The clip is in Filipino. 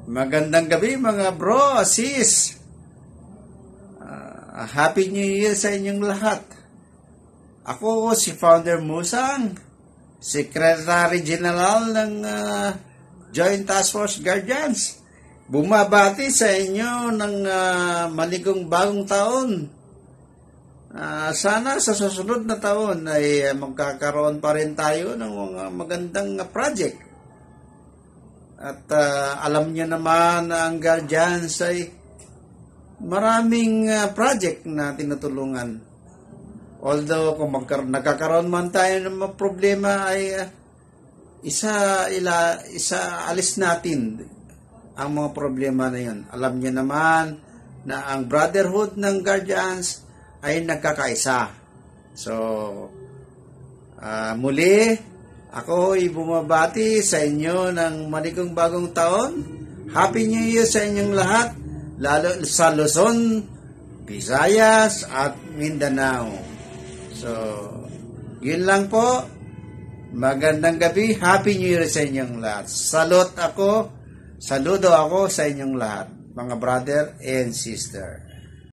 Magandang gabi mga bro, sis. Happy New Year sa inyong lahat. Ako si Founder Musang, Secretary General ng Joint Task Force Guardians. Bumabati sa inyo ng maligong bagong taon. Sana sa susunod na taon ay magkakaroon pa rin tayo ng mga magandang project. At alam niyo naman na ang Guardians ay maraming project na tinutulungan. Although kung nagkakaroon man tayo ng mga problema ay alis natin ang mga problema na yun. Alam niyo naman na ang brotherhood ng Guardians ay nagkakaisa. So, muli, ako ay bumabati sa inyo ng maligong bagong taon. Happy New Year sa inyong lahat, lalo sa Luzon, Visayas at Mindanao. So, yun lang po. Magandang gabi. Happy New Year sa inyong lahat. Saludo ako sa inyong lahat, mga brother and sister.